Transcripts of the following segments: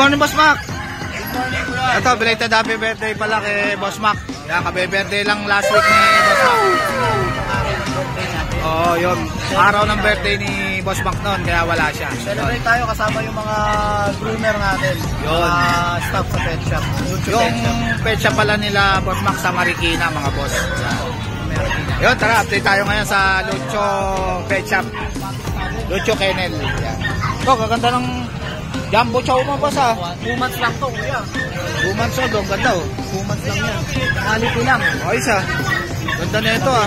morning, Boss Mac. Good morning, kuya. Ito, belated happy birthday pala kay Boss Mac. Yan, kabe-birthday lang last week ni Boss Mac. Oo, yun. Araw ng birthday ni Boss Mac noon, kaya wala siya. Celebrate tayo kasama yung mga groomer natin. Yun. Mga staff sa pet shop. Yung pet shop pala nila Boss Mac sa Marikina, mga boss. Yun, tara, update tayo ngayon sa Lucho Pet Shop. Lucho Kennel. Yan. Ito, kaganda ng Jumbo Chow mo, boss, ha? 2 months lang to, kuya. 2 months old, ang ganda, oh. 2 months lang yan. Quality lang. Ayos, ha? Ganda na ito, ha?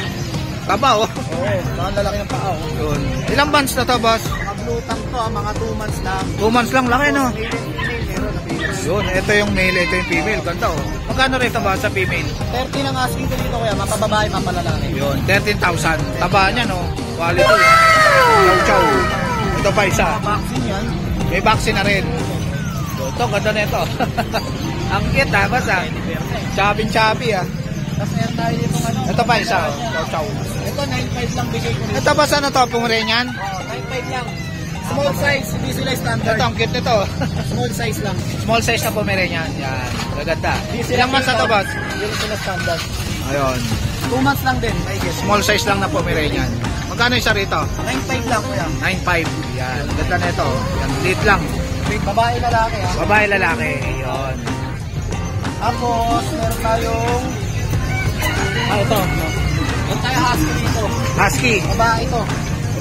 Taba, oh. Oo, saka lalaki ng paa, oh. Yun. Ilang months na to, boss? Mga blue tank to, mga 2 months lang. 2 months lang, laki, no? Meron na female. Yun, ito yung male, ito yung female. Ganda, oh. Magkano rito ba sa female? 30 lang asking ko dito, kuya. Mapababae, mapalalaki. Yun, 13,000. Taba niya, no? Quality. Chow chow. Ito pa isa. Vaccine yan. May vaccine na rin. Ito, ganda na ito. Ang cute, ha? Basta. Chubby, ha? Tapos meron tayo dito ano. Ito pa isa, oh. Chow chow. Ito, 9.5 lang bigay ko rin. Ito ba sana to? Pomeranian? Oo, 9.5 lang. Small size, hindi sila standard. Ito, ang cute nito. Small size lang. Small size na Pomeranian. Yan. Gaganda. Ilang months na to, boss? Hindi sila standard. Ayun. 2 months lang din, I guess. Small size lang na Pomeranian. Magkano isa rito? 9.5 lang, kuya. 9.5. Yan. Ganda na ito. Yan. Lit lang. Babae lalaki, ha? Babae, lalaki. Ayun. Tapos, meron tayong... ito. Meron tayo husky dito. Husky. Babae ito.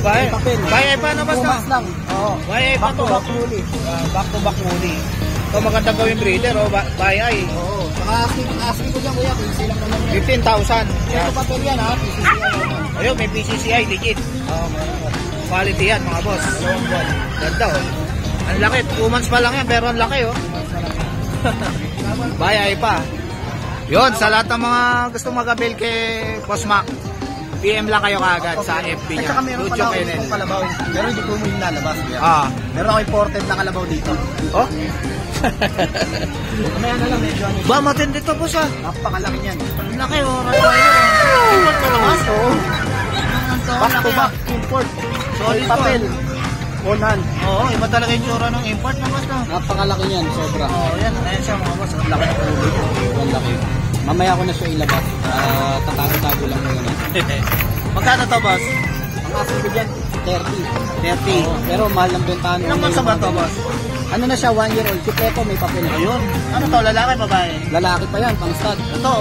Babae. Papel. Babae pa na, 2 basta? months lang. Oo. Babae pa Back to. to back muli. Back to back muli. Ito magandang gawin breeder, oh. Babae. Oo. Saka asking ko dyan, kuya. 15 lang naman yan. 15,000. Ito papel yan, ha? PCCI naman. Ayun, may PCCI, legit. Oo, meron po. Quality yan, mga boss. Ganda, oh. Ang laki. 2 months pa lang yan, pero ang laki, oh. Bayay pa. Yun, sa lahat ng mga gusto mag-avail kay Boss Mac, PM lang kayo kaagad sa FB At niya. saka meron Lucho pala Kennel. akong kalabaw. Pero hindi ko mo yung lalabas, kuya. Ah. Meron ako imported na kalabaw dito. Oh? Mamaya na lang, medyo ano. Ba, matindi to, boss, ah. Napakalaki niyan. Ang laki, oh. Rottweiler, oh. Import pa naman. Oo. Back to back, ah. import. Solid Papel. to. Onan. Oo, iba talaga yung tsura ng import na, boss, no? Napakalaki niyan, sobra. Oo, yan. Ayan siya, mga boss. Ang laki ng ulo. Ang laki. Mamaya ko na siya ilabas. Tatago-tago lang muna. Magkano to, boss? Ang asin ko dyan, 30. 30. Oo, pero mahal ng bentahan. Ilang months na ba to, boss? Ano na siya, 1 year old. Kupeto, may papel. Ayun. Ano to, lalaki, babae? Lalaki pa yan, pang stud. Ito,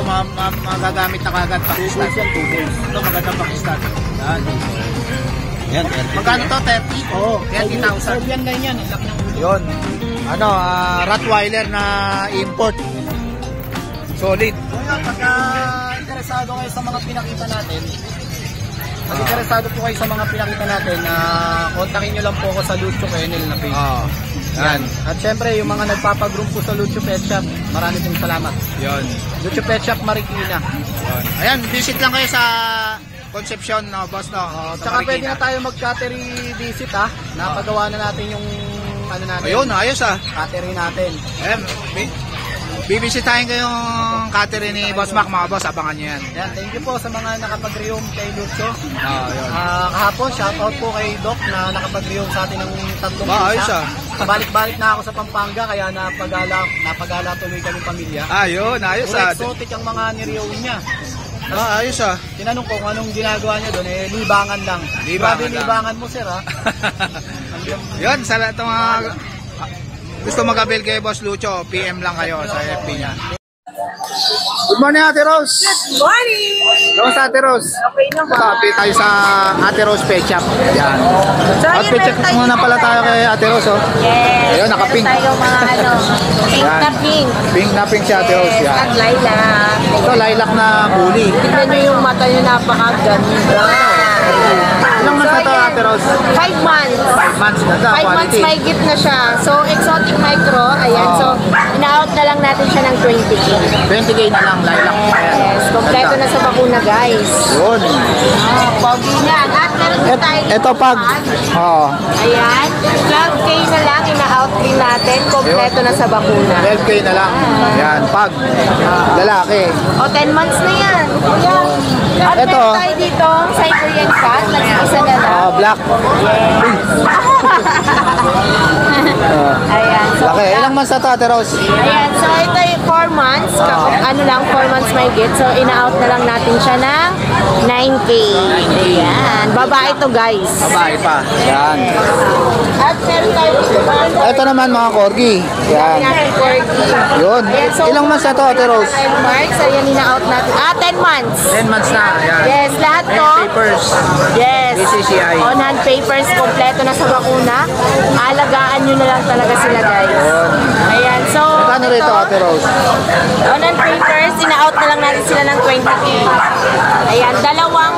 magagamit na kagad pang 2 stud. yan, 2 days. Ito, magandang pang stud. Yan. Yan, 30. Magkano to, 30? Oo, 30,000. Serbian line yan. Ang laki ng ulo. Yun. Ano, Rottweiler na import. Solid. Kaya pagka interesado kayo sa mga pinakita natin, pag interesado po kayo sa mga pinakita natin, kontakin nyo lang po ako sa Lucho Kennel na page. Oo. Yan. At syempre, yung mga nagpapagroom po sa Lucho Pet Shop, maraming pong salamat. Yun. Lucho Pet Shop Marikina. Yun. Ayan, visit lang kayo sa Concepcion, no, boss, no? Tsaka pwede na tayo mag-cattery visit, ha? Napagawa na natin yung ano natin. Ayun, ayos, ah. Cattery natin. Ayan, bibisitahin ko yung catering ni Boss Mac, mga boss. Abangan nyo yan. Yan, thank you po sa mga nakapag-reom kay Lucho. Yun. Kahapon, shoutout po kay Doc na nakapag-reom sa atin ng 3 ayos, pizza. ah. Balik-balik na ako sa Pampanga, kaya napagala tuloy kami pamilya. Ayun, ayos, Puro ah. exotic ang mga nireom niya. Ayos, ah. Tinanong ko kung anong ginagawa niya doon, libangan lang. Libangan Grabe lang. libangan mo, sir, ha? Yun, sa lahat ng mga gusto mag-avail kay Boss Lucho, PM lang kayo sa FB niya. Good morning, Ate Rose. Good morning! Kamusta, Ate Rose? Okay naman. Ito, update tayo sa Ate Rose Pet Shop. Yan. So, ayun, Outfit check meron tayo muna pala dito tayo kay Ate Rose, oh. Yes. Ayun, naka-pink. Meron tayong mga pink Yan. na pink. Pink na pink si Ate Rose. Yes, Yan. at lilac. Ito, lilac na bully. Tignan nyo yung mata nyo, napakaganda. Ilang months na ito, Ate Rose? 5 months. 5 months na ito, 5 months quality. may gift na siya. So, exotic micro. Ayan. So, ina-out na lang natin siya ng 20K. 20K na lang, lilac. Ayan. Yes. Kompleto na sa bakuna, guys. Yun. Pogi na. At meron din tayo dito Ito pag, oo. Ayan. 12K na lang. Ina-out din natin. Kompleto na sa bakuna. 12K na lang. Yan, pag. Lalaki. O, 10 months na yan. Ayan. At Ito. meron tayo dito, Siberian cat. Nag-isa na lang. Black. Ayan. So, Laki. Ilang months na to, Ate Rose? ayan. So, ito yung 4 months. Ano lang, 4 months may get. So, ina-out na lang natin siya ng 9K. Ayan. Babae to, guys. Babae pa. Yan. At meron tayo Ito naman mga corgi. Yan. natin corgi. Yun. Ayan, so, Ilang months na to, Ate Rose? 10 months. Ayan, ina-out natin. 10 months. 10 months na. Yan. Yes, lahat May to. papers. Yes. BCCI. On-hand papers, kompleto na sa bakuna. Alagaan nyo na lang talaga sila, guys. Ayan, so... Magkano rito, Ate Rose? On-hand papers, ina-out na lang natin sila ng 20K. Ayan, dalawang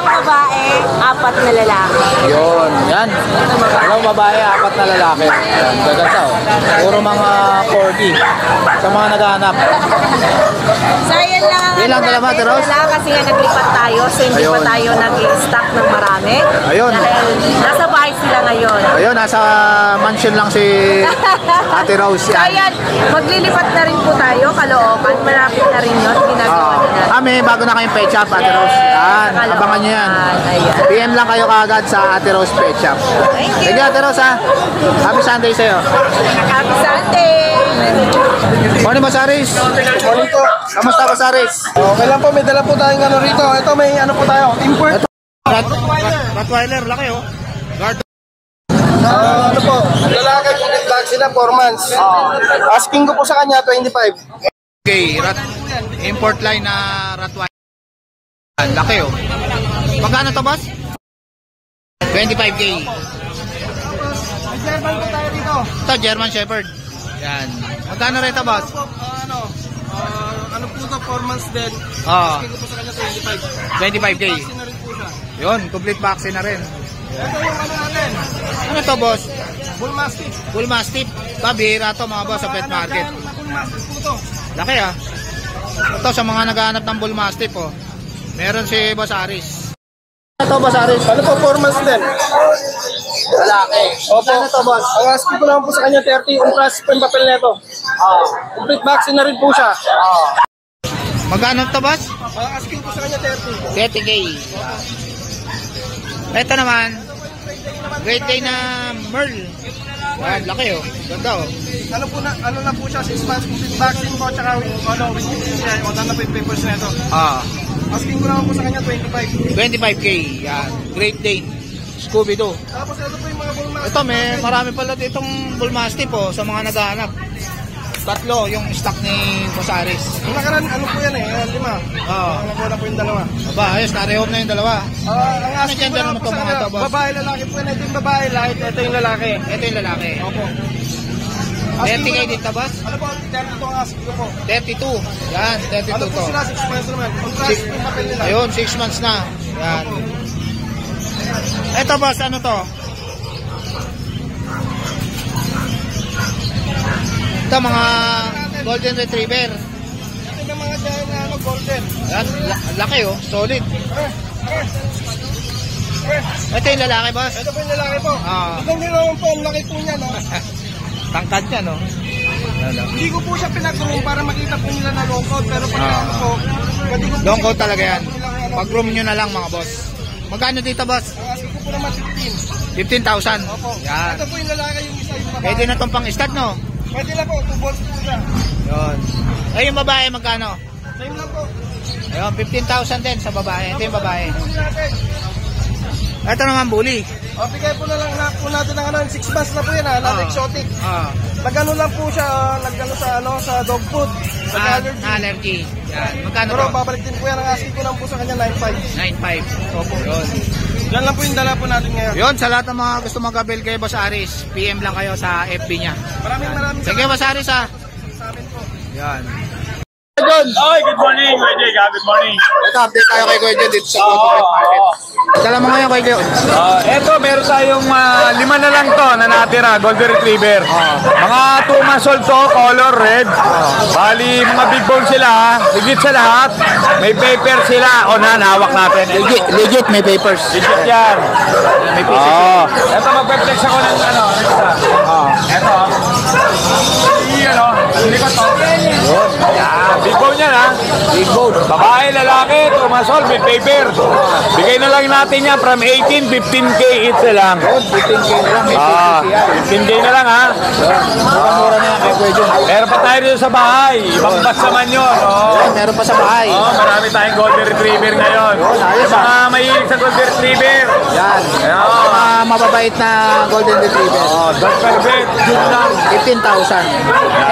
babae, 4 na lalaki. Yun. Yan. Dalawang babae, 4 na lalaki. Yan. Gaganda oh. Puro mga corgi. Sa mga naghahanap. So, ayan lang ang Ilang dalawa, Ate Rose? Wala, kasi nga naglipat tayo, so hindi pa Ayun. tayo nag-stock ng marami. Ayun. Dahil nasa bahay sila ngayon. Ayun, nasa mansion lang si Ate Rose. So, ayan, maglilipat na rin po tayo, Caloocan. Malapit na rin yun, ginagawa na natin. May bago na kayong pet shop, Ate Rose. Yan, Caloocan. abangan nyo yan. Ayan. PM lang kayo kaagad sa Ate Rose Pet Shop. Thank you. Sige, Ate Rose, ha. Happy Sunday sa'yo. Happy Sunday! Morning, Basaris. Morning po. Kamusta, Basaris? Okay lang po, may dala po tayong ano rito. Ito may ano po tayo, import. Rottweiler, laki oh. Guard. Ano po, lalaki po din vaccine na 4 months. Asking ko po sa kanya 25. Okay, import line na Rottweiler. Laki oh. Magkano to, boss? 25K. May German po tayo dito. Ito, German Shepherd. Yan. Magkano rito, boss? Ano po ito, 4 months din. Ah, Asking ko po sa kanya 25. 25K. Vaccine na rin po siya. Yun, complete vaccine na rin. Ito yung ano natin, Ano to, boss? Bull Mastiff. Bull Mastiff. Pabihira to, mga boss, sa pet market. Bull Mastiff po ito. Laki ah. Ito sa mga naghahanap ng Bull Mastiff oh. Meron si Boss Aris. Ito, Boss Aris. Ano po, 4 months din. Lalaki. Opo. Ano to, boss? Ang asking ko lang po sa kanya 30. Umpras po yung papel nito. Complete vaccine na rin po siya. Magkano to, boss? Ang asking ko sa kanya 30. 30K. Ito naman, Great Day na Merl. Yan, laki oh. Ganda oh. Ano na po siya, 6 months complete vaccine po, tsaka with BCCI, o na po yung papers na ito. Asking ko naman po sa kanya 25. 25K. Yan. Great Day. Scooby-Doo. Tapos ito po yung mga bull mastiff. Ito, may marami pala ditong Bull Mastiff oh, sa mga naghahanap. Tatlo yung stock ni Boss Aris. Yung nakaraan, ano po yan 5. Ang nakuha po yung 2. Aba, ayos, na-rehome na yung dalawa. Ang asking ko gender naman mo po to, sa mga kanya, to, boss? babae, lalaki po yan. Ito yung babae, ito yung lalaki. Ito yung lalaki. Opo. 30K dito, boss? Ano po, 30 po ang asking ko po. 32. Yan, 32 Ano po to. sila, 6 months naman. Umpras po yung papel nila. Ayun, 6 months na. Yan. Ito, boss, ano to? Ito, mga Golden Retriever. Ito yung mga giant na golden. Yan, laki oh, solid. Ito yung lalaki, boss. Ito po yung lalaki po. Ah. Ito nyo naman po, ang laki po niya, no? Tangkad niya, no? Hindi ko po siya pinag-groom para makita po nila na long coat, pero pag ano po, pwede ko po Long siya- coat talaga yan. Ano, Pag-room nyo na lang, mga boss. Magkano dito, boss? Ang asking ko po naman 15. 15,000. Opo. Yan. Ito po yung lalaki, yung isa yung babae. Pwede na itong pang-stud, no? Pwede na po, 2 balls po siya. Yun. Ay, yung babae, magkano? Same lang po. Ayun, 15,000 din sa babae. Ito yung babae. Ito natin. Ito naman, bully. O, bigay po na lang na po natin ng 6 months na po yan, non-exotic. Ah. Nagano lang po siya, nagano sa dog food. Nag-allergy. Allergy. Yan. Magkano Pero to? babalik din po yan, ang asking ko lang po sa kanya 9.5. 9.5. Opo. Yun. Yan lang po yung dala po natin ngayon. Yun, sa lahat ng mga gusto mag-avail kay Boss Aris, PM lang kayo sa FB niya. Maraming Sige, Boss Aris, ha. sa amin po. Yan. John, Oy, good morning, Kuya Jake. Good morning. ito, update tayo kay Kuya John dito sa Grotto Pet Market. Dala mo ngayon, Kuya John. Eto, meron tayong 5 na lang to na natira, Golden Retriever. Mga 2 months old to, color red. Bali, mga big bone sila, ha. Higit sa lahat. May paper sila. Onan, hawak natin. Legit, may papers. Legit yan. May pieces. Eto, magpe-flex ako ng next. Eto, hindi ko to. Yun. Yan. Big bone yan ha. Big bone. Babae, lalaki, 2 months old, with paper. Bigay na lang natin yan from 18, 15K each na lang. 15K lang. May 15K na lang ha. mura na yan kay Kuya Jun. Meron pa tayo dito sa bahay. Ibang batch naman yun. Oh. Meron pa sa bahay. Marami tayong golden retriever ngayon. ayos, Yung mga mahilig sa golden retriever. Yan. Mga mababait na golden retriever. Dog perfect. Yun lang. 15,000.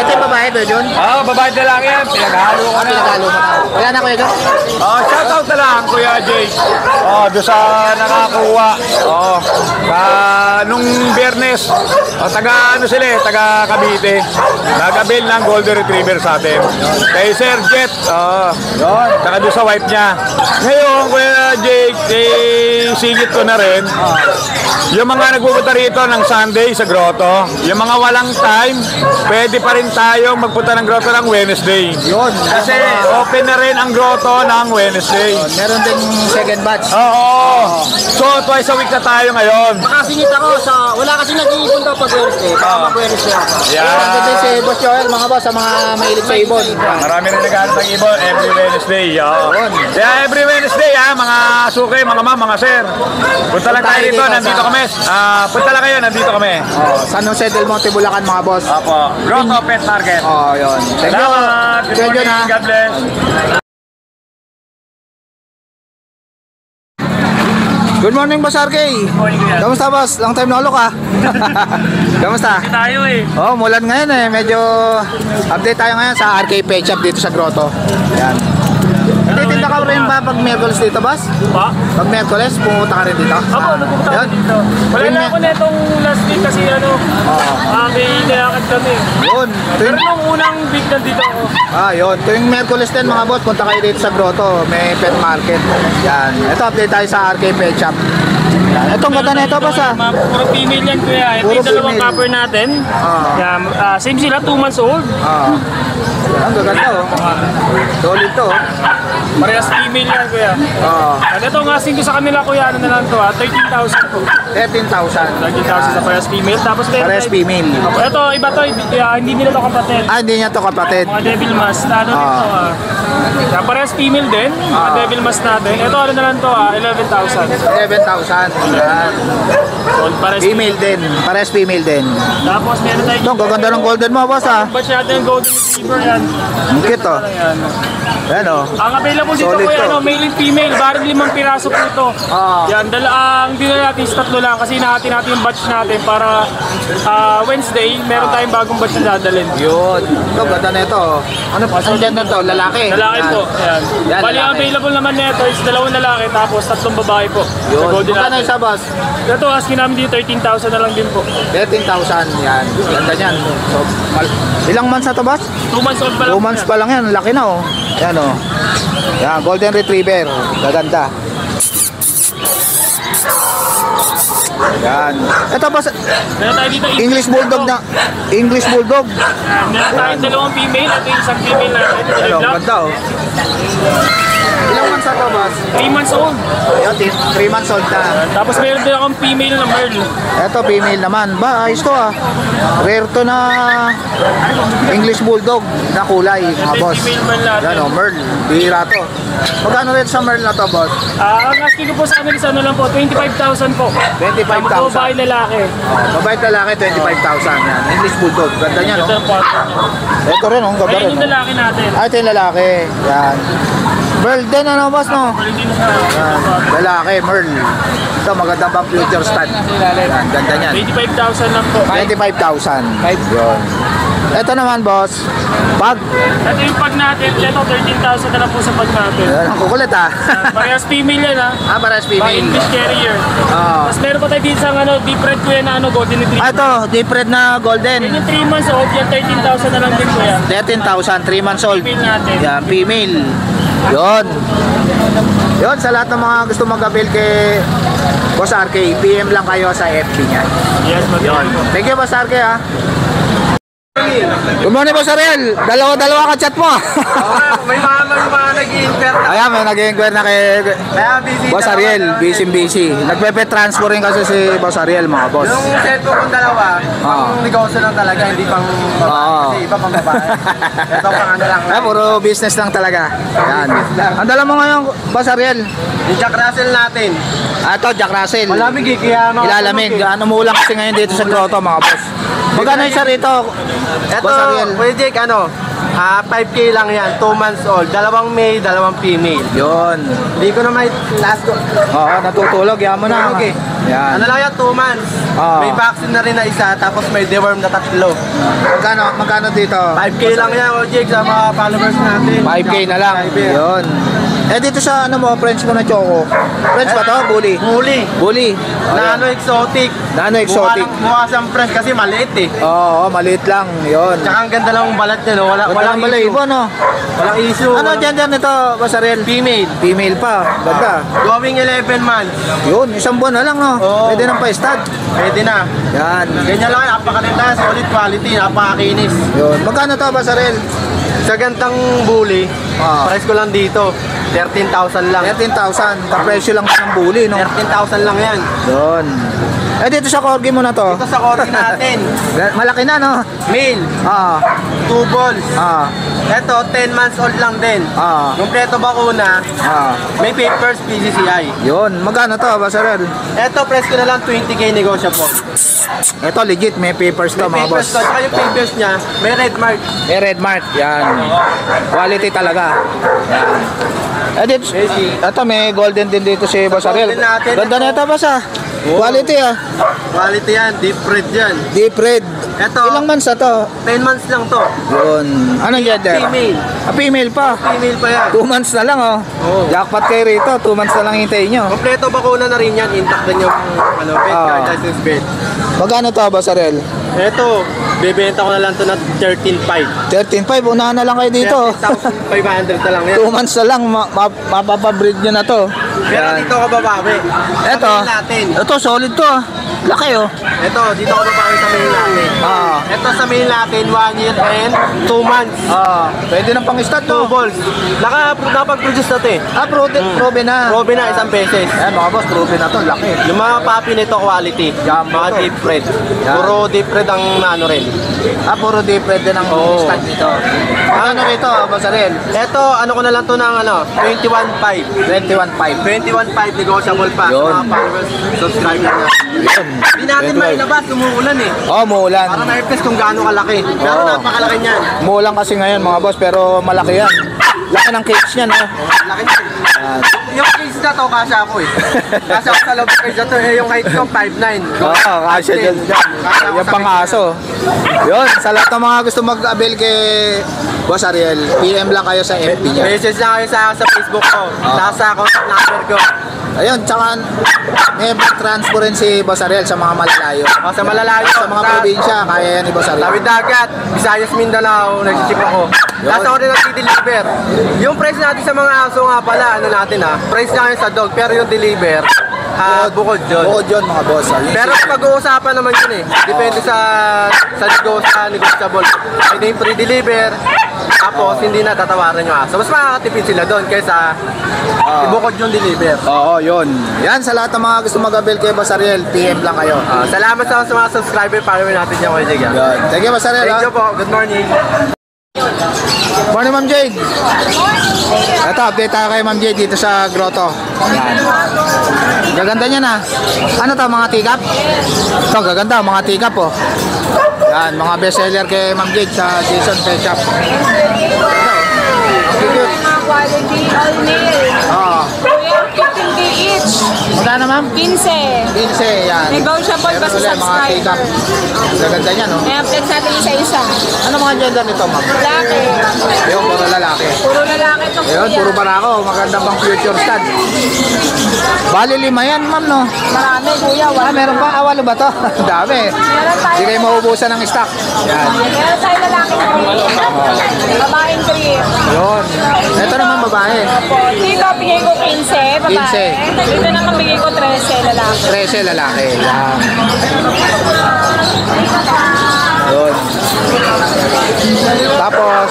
Ito yung babae, Kuya Jun. Babae na lang yan. Pinaghalo ko na. Pinagalo mo na. Wala na, Kuya Jun. Shoutout na lang, Kuya Jake. Doon sa nakakuha. Nung Biyernes. Taga ano sila taga Cavite. Nagabil ng golden retriever sa atin. Kay Sir Jet. Yun. Saka doon sa wife niya. Ngayon, Kuya Jake, singit ko na rin. Yung mga nagpupunta rito ng Sunday sa grotto, yung mga walang time, pwede pa rin tayong magpunta ng grotto ng Wednesday. Yun. Kasi open na rin ang grotto ng Wednesday. Meron din second batch. Oo. So, twice a week na tayo ngayon. Nakasingit ako sa, wala kasi nag-iipon daw pag Wednesday. Baka mag-Wednesday ako. Meron din si Boss Joel, mga boss, sa mga mahilig sa ibon. Marami rin naghahanap ng ibon every Wednesday. Kaya every Wednesday, mga suki, mga ma'am, mga sir. Punta lang tayo dito, nandito kami. Punta lang kayo, nandito kami. San Jose del Monte, Bulacan, mga boss. Opo. Grotto Pet Market. Yun. Thank you. Salamat. Good Kuya Jun, morning. God bless. Good morning, Boss RK. Good morning, Kuya. Kamusta, boss? Long time no look, ha? Kamusta? Tayo eh. Mulan ngayon eh. Medyo update tayo ngayon sa RK Pet Shop dito sa Grotto. Yan. Nagtitinda ka rin ba pag Merkules dito, boss? Pa? Pag Merkules, pumunta ka rin dito? Ako, nagpupunta Yan. ako dito. Wala na ako netong last week kasi may nilakad kami. Yun. Pero nung unang week nandito ako. Yun. Tuwing Merkules din, mga boss, punta kayo dito sa Grotto. May pet market. Yan. Ito, update tayo sa RK Pet Shop. Yan. Itong ganda na ito, boss, ha? Puro female yan, kuya. Ito Puro yung dalawang female. cover natin. Yan, same sila, 2 months old. Ang gaganda, Solid to, Parehas female yan, kuya. At ito ang asking ko sa kanila, kuya, ano na lang to, 13,000 po. 13,000. 13,000 sa parehas female. Tapos meron Pares tayo- female. Ito, iba to, hindi nila to kapatid. Hindi niya to kapatid. Mga devil mask, yan, parehas female din, mga devil mask natin. Ito, ano na lang to, 11,000. 11,000. Yan. So, parehas Female din. Pares female din. Tapos meron tayo Ito, ang gaganda ng golden mo, boss, ha? batch natin yung golden retriever yan. Ang cute, oh. Ayan. Yan, oh. Ang available dito Solid po to. male and female, barang 5 piraso po ito. Yan, ang dinala natin is 3 lang kasi nahati natin yung batch natin para Wednesday, meron tayong bagong batch na dadalhin. Yun. Ito, ganda na ito, oh. Ano pa? Ang ganda to, lalaki. Lalaki Yan. po. Ayan. Yan, Bali, ang lalaki. available naman nito is 2 lalaki tapos 3 babae po. Sa Yun. golden Magkano natin. isa, boss? Ito, asking namin dito, 13,000 na lang din po. 13,000. Yan. Ganda niyan. So, ilang months na to, boss? 2 months old pa lang. 2 months pa lang yan. Laki na, oh. Yan, oh. Yan, golden retriever. Gaganda. Yan. Ito, boss. Meron tayo dito English Bulldog na. English Bulldog. Meron tayong 2 female at yung isang female natin. Ito Hello, yung black. ganda, oh. Ilang months na to, boss? 3 months old. Yan, 3 months old na. Tapos meron din akong female na Merl. Ito, female naman. Ba, ayos to, ah. Rare to na English Bulldog na kulay, mga boss. Female Merl natin. Yan, oh, Merl. Bihira to. Magkano rin sa Merl na to, boss? Ang asking ko po sa amin is ano lang po, 25,000 po. 25,000. Babae lalaki. Babae at lalaki, 25,000. Yan. English Bulldog. Ganda niya, no? Ito ang part. Ito rin, oh. Ganda Ayan rin, yung oh. lalaki natin. Ito yung lalaki. Yan. Merl din, ano, boss, no? Pero hindi na siya. Lalaki, Merl. Ito, maganda bang future stand? Yan, ganda niyan. 25,000 lang po. 25,000. Yun. Ito naman, boss. Pag. Ito yung pag natin. Ito 13,000 na lang po sa pag natin. Yan, ang kukulit, ha? Parehas female yan ha. Pares Pang female. English carrier. Tapos meron pa tayo dito sa deep red ko yan na golden retriever. Ito, deep red na golden. Yan yung 3 months old. Yan 13,000 na lang din po yan. 13,000, 3 months old. Female natin. Yan, female. Yun. Yun, sa lahat ng mga gusto mag-avail kay Boss RK, PM lang kayo sa FB niya. Yes, Yun. Thank you, Boss RK, ha. Good morning, Boss Ariel. Dalawa-dalawa ka chat mo. May mga nag-i-inquire na. Ayan, may nag-inquire na kay Kaya busy. Boss Ariel, busy. Nagpe-pet transfer rin kasi si Boss Ariel, mga boss. Yung cellphone kong dalawa, pang negosyo lang talaga, hindi pang babae. Kasi iba pang babae. Ito pang ano lang. Puro business lang talaga. Yan. Ang dala mo ngayon, Boss Ariel? Yung Jack Russell natin. Ito, Jack Russell. Malamig eh, kaya Ilalamig. Ano mo lang kasi ngayon dito sa grotto, mga boss. Magkano isa rito, Ito, Boss Ariel? Kuya Jake, 5K lang yan, 2 months old. 2 male, 2 female. Yun. Hindi ko na may last ko. Oo, natutulog. Yan mo na. Okay. Yan. Ano lang yan, 2 months. May vaccine na rin na isa, tapos may deworm na 3. Magkano dito? 5K lang yan, Kuya Jake, sa mga followers natin. 5K na lang. Yun. Eh dito sa French mo na choco. French ba to? Bully. Bully. Na exotic. Exotic. Mukha siyang French kasi maliit eh. Oo, maliit lang. Yun. Tsaka ang ganda lang ng balat niya, no? Walang issue. no? Walang issue. Ano gender nito, Boss Ariel? Female. Female pa. Ganda. Going 11 months. Yun, isang buwan na lang, no? Oo. Pwede nang pa-stud. Pwede na. Yan. Ganyan lang, napakaganda, solid quality, napakakinis. Yun. Magkano to, Boss Ariel? Sa gantang bully, price ko lang dito, 13,000 lang. 13,000. Kapresyo lang ng bully, no? 13,000 lang yan. Yun. Eh dito sa corgi mo na to. Ito sa corgi natin, Malaki na, no? male, Ah. 2 balls. Ah. Ito, 10 months old lang din. Ah. Kompleto bakuna, Ah. may papers, PCCI. Yun. Magkano to, Boss Ariel? Ito, price ko na lang 20K negotiable. Ito legit, may papers to, mga Papers boss. ko, tsaka yung papers niya, may red mark. May red mark, yan. Quality talaga. Yan. Ito, may golden din dito si Boss Ariel. Golden natin. Ganda na ito, boss, ah. Quality, ah. Quality yan, deep red yan. Deep red. Ito, Ilang months na to? 10 months lang to. Yun. Anong gender? Female. Female pa. Female pa yan. 2 months na lang, oh. Oo. Jackpot kayo rito. 2 months na lang hintayin nyo. Kompleto bakuna na rin yan, intact din yung bed card, license bed. Magkano to, Boss Ariel? Ito, bebenta ko na lang to na 13,500. 13.5. Unahan na lang kayo dito. 13,500 na lang yan. 2 months na lang. Mapapabreed nyo na to. Pero dito ka babawi. Ito. Sa mail natin. Ito, solid to, ah. Laki, oh. Ito, dito ka babawi sa mail natin. Ito sa mail natin, 1 year and 2 months. Pwede na pang stud, 2 to. balls. Nakapag-produce na to eh. Proven na. Probe na isang beses. Ayan, mga boss, proven na to. Laki. Yung mga papi nito quality. Jumbo Mga to. deep red. Yan. Puro deep red ang ano rin. Puro deep red din ang Oo. stud dito. Ano rito, Boss Ariel? Ito, ano ko na lang to ng 21,500. 21.5. 21,500 negotiable pa. Yun. Sa mga followers, subscriber na. Yun. Hindi natin mailabas, umuulan eh. Oh, muulan. Para ma-test kung gaano kalaki. Pero Oo. napakalaki niyan. Muulan kasi ngayon, mga boss, pero malaki yan. Laki ng cakes niya, no? Laki niyan. Yung case na to, kasha ako eh. Kasha ako sa loob ng case na to. Eh, yung height ko, 5'9". Oo, kasya dyan. Yung pang-aso. Yun, sa lahat ng mga gusto mag-avail kay Boss Ariel, PM lang kayo sa FB niya. Message lang kayo sa Facebook ko. Sa contact number ko. Ayun, tsaka may transfer rin si Boss Ariel sa mga malalayo. Sa malalayo. Sa mga probinsya, kaya yan ni Boss Ariel. Tawid dagat, Visayas, Mindanao, nagsisip ako. Nasa ako rin nag-deliver. Yung price natin sa mga aso nga pala, ano natin price natin sa dog, pero yung deliver, bukod yun. Bukod yun, mga boss. Ayun. Pero pag-uusapan naman yun eh. Depende sa negotiable. Pwede yung pre-deliver, tapos hindi na tatawaran yung aso. Mas makakatipid sila doon kaysa ibukod yung deliver. Oo, yun. Yan, sa lahat ng mga gusto mag-avail kay Boss Ariel, PM lang kayo. Salamat sa mga subscriber, follow natin yung kay Jig. Yun. Thank you, Boss Ariel. Thank you po. Good morning. Morning, Ma'am Jade. Ito, update tayo kay Ma'am Jade dito sa grotto. Yan. Gaganda niya na. Ano to, mga tikap? Ito, gaganda, mga tikap, oh. Yan, mga bestseller kay Ma'am Jade sa Jason Pet Shop. Mga quality, all male. Oo. Kuya, 15K each. Magkano, Ma'am? 15. 15, yan. Negotiable Meron basta ulit, mga tikap. subscriber. Gaganda niya, no? May update natin isa-isa. Ano mga gender nito, Ma'am? Lalaki. Yung puro lalaki. Puro lalaki ito, Ayun, kuya. puro barako. Maganda pang future stud. Bali 5 yan, Ma'am, no? Marami, kuya. Meron pa? Walo ba to? Dami. Meron tayo. Hindi kayo maubusan ng stock. Yan. Meron tayo lalaki 3. Babaeng 3. Yun. Ito naman babae. Dito, bigay ko 15, babae. 15. Dito naman bigay ko 13, lalaki. 13 lalaki. Yan. Yun. Tapos,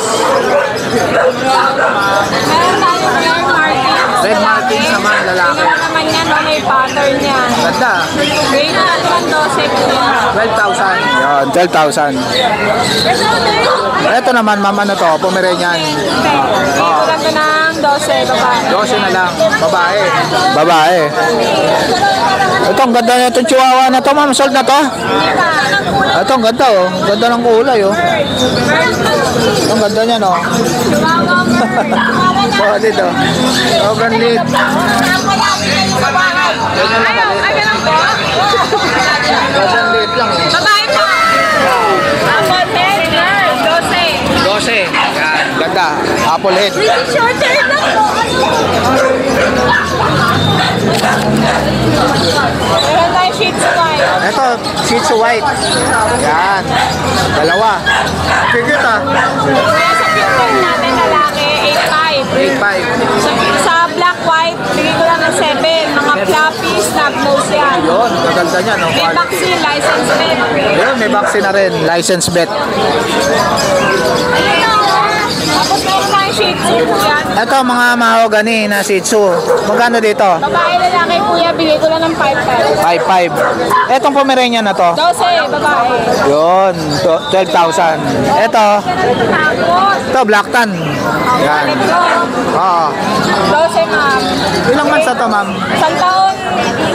Meron tayong Red Martins. Red Martins naman, lalaki. Tingnan naman yan, no? May pattern yan. Ganda. Bigyan na natin ng 12 po yan. 12,000. Yan, 12,000. Ito naman, ma'am, ano to? Pomeranian. Bigyan ko lang ito ng 12, babae. 12 na lang. Babae. Babae. Ito, ang ganda na itong chihuahua na to, ma'am. Sold na to? Hindi pa. Ito, ang ganda, oh. Ang ganda ng kulay, oh. Ang ganda niya, no? Solid, oh. Sobrang liit. Ganun po? Sobrang liit lang, eh. Babae po. Apple head, girl. 12. 12. Yan, ganda. Apple head. Short hair lang po. Meron tayo Shih Tzu white. Ito, Shih Tzu white. Yan. Dalawa. Cute, ah. Kaya sa picture natin lalaki, 8.5. 8.5. Sa black white, bigay ko lang ng 7. Mga fluffy, snub nose yan. Yun, gaganda niya, no? May vaccine, license pen. Yun, may vaccine na rin. License bet. Tapos meron tayong Shih Tzu po yan. Ito, mga mahogany na Shih Tzu. Magkano dito? Babae lalaki po yan, bigay ko lang ng 5.5. 5.5. Etong Pomeranian na to? 12, babae. Yun, 12,000. Ito, Tapos, ito, Black Tan. Yan. ito, Oo. 12 ma'am. Ilang months na to, ma'am? Isang taon,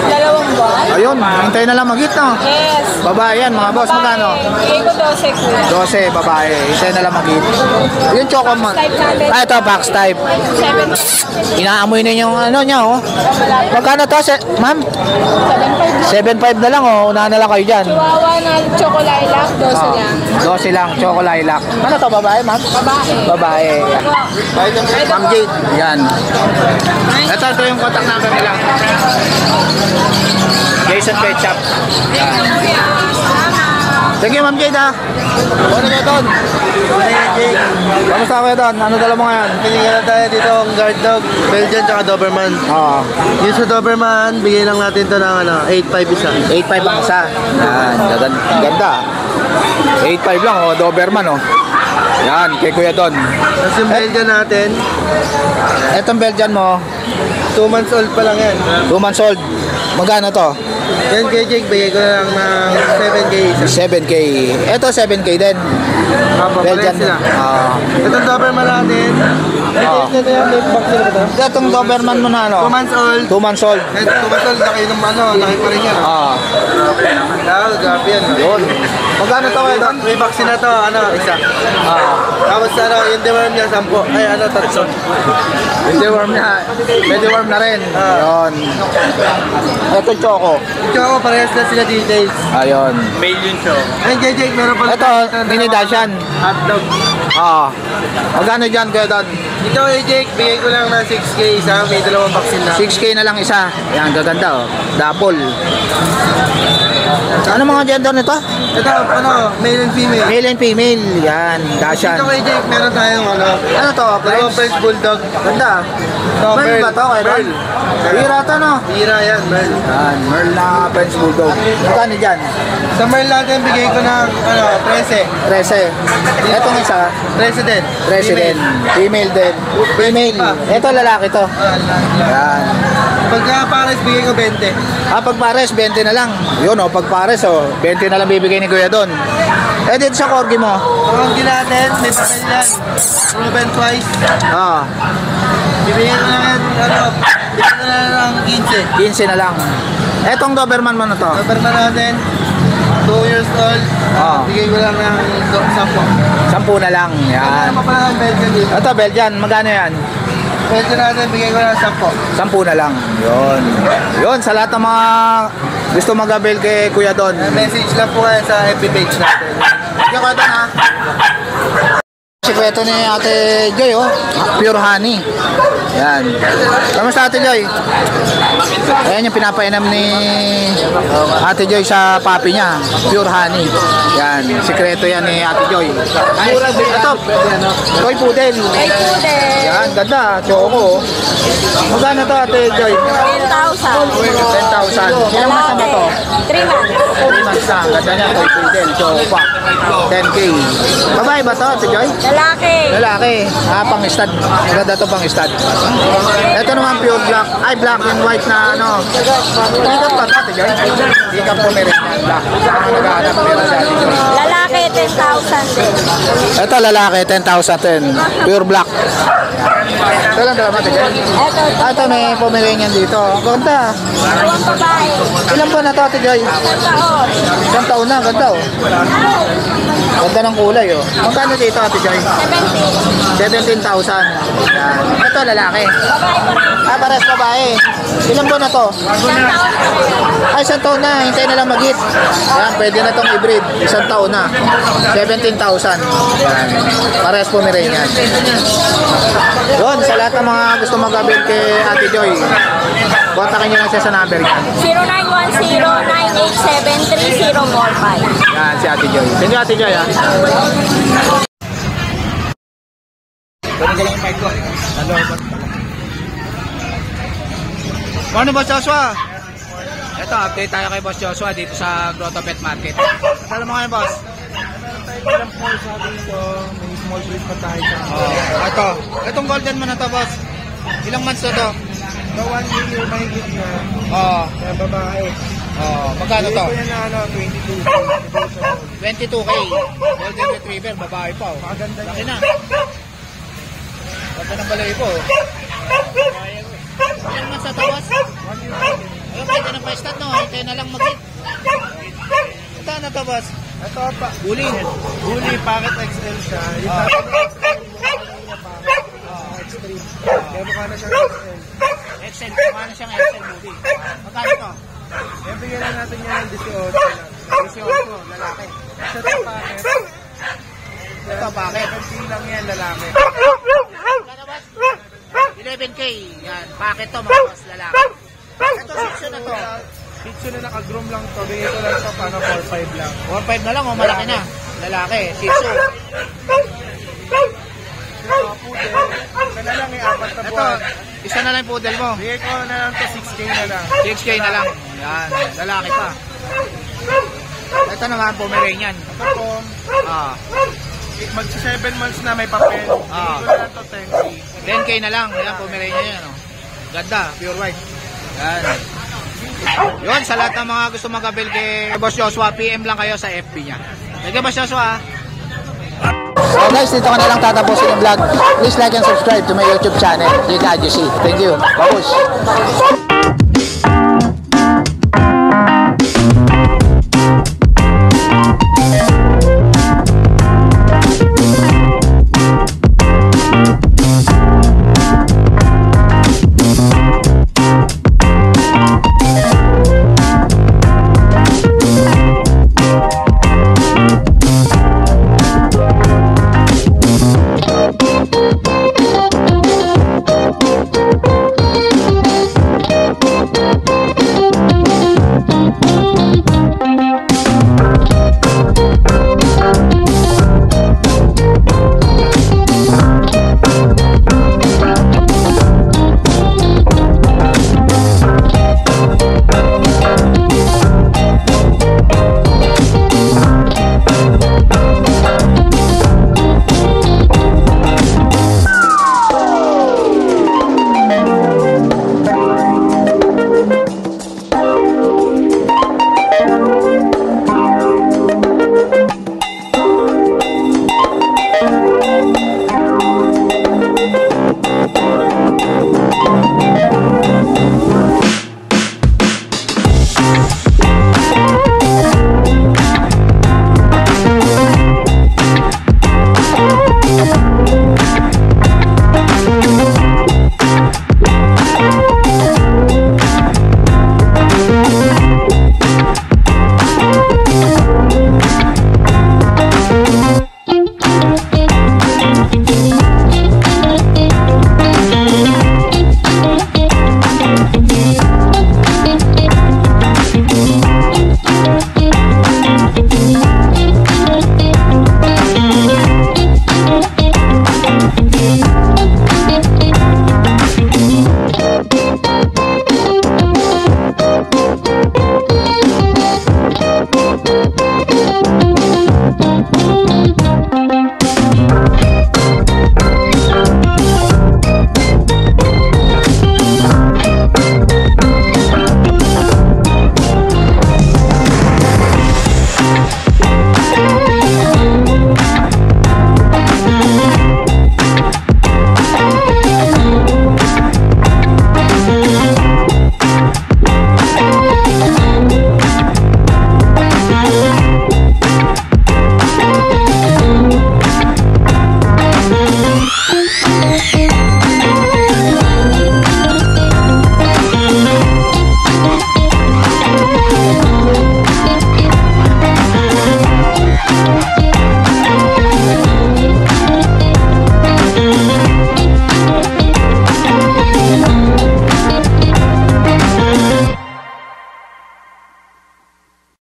2 buwan. Ayun, hintay na lang mag-hit, no? Yes. Babae yan, mga boss. Magkano? Bigay ko 12 ko. 12, babae. Hintay na lang mag-hit. Yung choco mo. Type natin. Ah, ito, box type. 7. Inaamoy na yung ano niya, oh. Magkano to, ma'am? 7.5. 7.5 na lang, oh. Unahan na lang kayo dyan. Chihuahua na chocolate lang, 12 lang. 12 lang, choco lilac. Ano to, babae, ma'am? Babae. Babae. Ma'am Jade. Yan. Ito yung contact number nila. Jason Ketchup. Thank you, Ma'am Jade, ha. Ano kayo doon? Kamusta kayo doon? Ano dala mo ngayon? Pinigyan na tayo dito ang guard dog, Belgian tsaka Doberman. Oo. Yung sa Doberman, bigay lang natin to ng 8.5 isa. 8.5 ang isa. Yan, ganda. 8.5 lang, oh. Doberman, oh. Yan, kay Kuya Don. Tapos yung Belgian natin, Etong Belgian mo, 2 months old pa lang yan. 2 months old. Magkano to? Yan kay Jake, bigay ko lang ng 7K isa. 7K. Ito 7K din. Papa, Belgian. sila. Ah. Itong Doberman natin, ito yung late box nila ba ito? Itong Doberman mo na, 2 ano? months old. 2 months old. 2 months old, laki ng laki pa rin yan. Ah. Grabe yan. Yun. Magkano to kayo doon? May vaccine na to, isa. Ah. Tapos yung deworm niya, 10. Ay, 3. Pwede worm na. Pwede worm na rin. Yun. Ito choco. Ito ako, parehas na sila details. Ayun. Ayun, Jake, meron pala. Ito, mini Dashan. Hotdog. Ah. Magkano dyan kayo doon? Ito kay Jake, bigay ko lang ng 6K isa. May 2 vaccine na. 6K na lang isa. Yan, gaganda, oh. Double. Ano mga gender nito? Ito, male and female. Male and female. Yan, Dashan. Ito kay Jake, meron tayong Ano to? dalawang French? French Bulldog. Ganda. Ito, Merl ba to? Kaya Merl. Bira to, no? Bira yan, Merl. Yan, Merl na French Bulldog. Magkano dyan? Sa Merl natin, bigay ko ng 13. 13. Etong isa, 13 din. President. Female din. Female. Ito lalaki to. Yan. Pagka pares, bigay ko 20. Ah, pag pares, 20 na lang. Yun, oh, pag pares, oh, 20 na lang bibigay ni Kuya doon. Eh, dito sa corgi mo. Ang natin, may papel yan. Proven twice. Ah, Bibigyan ko lang yan, bigyan ko lang ng 15. 15 na lang. Etong Doberman mo na to. Doberman natin, 2 years old. Ah. Bigay ko lang ng 10. 10 na lang. Yan. Ano pa pala ang Belgian dito? Ito, Belgian. Magkano yan? Belgian natin, bigay ko lang 10. 10 na lang. Yun. Yun, sa lahat ng mga gusto mag-avail kay Kuya Don. Message lang po kayo sa FB page natin. Sige, Kuya Don, ha? Sikreto ni Ate Joy, oh. Pure honey. Yan. Kamusta Ate Joy? Ayan yung pinapainom ni Ate Joy sa papi niya. Pure honey. Yan. Sikreto yan ni Ate Joy. Ito. Toy poodle. Ay, pude. Yan. Ganda. Choco. Magkano to Ate Joy? 10,000. 10,000. Ilang months na ba to? 3 months. 3 months na. Ganda niya. Toy poodle. Choco pa. 10K. Babae ba to Ate Joy? Lalaki. Lalaki. Pang stud. Maganda to pang stud. Ito naman pure black. Ay, black and white na ano. Tikap pa dati dyan. Tikap po meron yan. Black. Naghahanap meron dati dyan. Lalaki, 10,000 din. Ito lalaki, 10,000 din. Pure black. Ito lang dalawa dyan. Ito may Pomeranian dito. Ganda. Dalawang babae. Ilan po na to, Ate Joy? 10 taon. Isang taon na, ganda oh. Ganda ng kulay oh. Magkano dito, Ate Joy? 70. 17,000. Yan. Ito lalaki. Babae pa rin. Pares babae. Ilan po na to? 10 taon. Ay, isang taon na. Hintay na lang mag-hit. Yan, pwede na tong i-breed. Isang taon na. 17,000. Yan. Pares Pomeranian. Yun, sa lahat ng mga gusto mag-avail kay Ate Joy, kontakin nyo lang siya sa number niya. 0910-987-3045. Yan, si Ate Joy. Thank you, Ate Joy, ha? Galing yung mic ko. Ano Boss Joshua? Ito, update tayo kay Boss Joshua dito sa Grotto Pet Market. Alam mo ngayon, Boss? Ilang po sabi ko, may small breed pa tayo sa Ito. Itong golden mo na to, Boss. Ilang months na to? 1 year mahigit na. Oo. Kaya babae. Magkano to? Ito yan na ano, 22. 22K. Golden Retriever, babae pa. Oh. Maganda Laki niya. na. Laki ng balay po. Ilang months na to, Boss? 1 year mahigit. Ayun, pwede na pa-start, no? Hintay na lang mag-hit. Ito na to, Boss. Ito pa. Bully. Bully, packet XL siya. Yung Ah. packet XL, yung packet. Extreme. Kaya mukha na siya XL. Excel. Paano siyang Excel movie? Magkano to? Kaya bigyan na natin yan ng 18 lang. 18, lalaki. Ito pa packet. Ito, bakit? 17 lang yan, lalaki. Magkano, Boss? 11K. Yan. Bakit to, mga boss, lalaki? Ito, section na to. Picture na naka-groom lang to. Bigay ko lang ito para 4-5 lang. 1.5 na lang, oh, malaki na. Lalaki, Shih Ito, poodle. Isa na lang, 4 na Ito, buwan. isa na lang yung poodle mo. Bigay ko na lang to 6K na lang. 6K na lang. Yan, lalaki pa. Ito naman, Pomeranian. Ito po, Ah, magsi 7 months na may papel. Bigay Ah. ko na lang to 10K. 10K na lang. Yan, Pomeranian yan. Oh. Ganda, pure white. Yan. Yun, sa lahat ng mga gusto mag-avail kay Boss Joshua, PM lang kayo sa FB niya. Thank you, Boss Joshua. So guys, dito ko na lang tatapusin yung vlog. Please like and subscribe to my YouTube channel, Jake Adjusi. Thank you. Babush.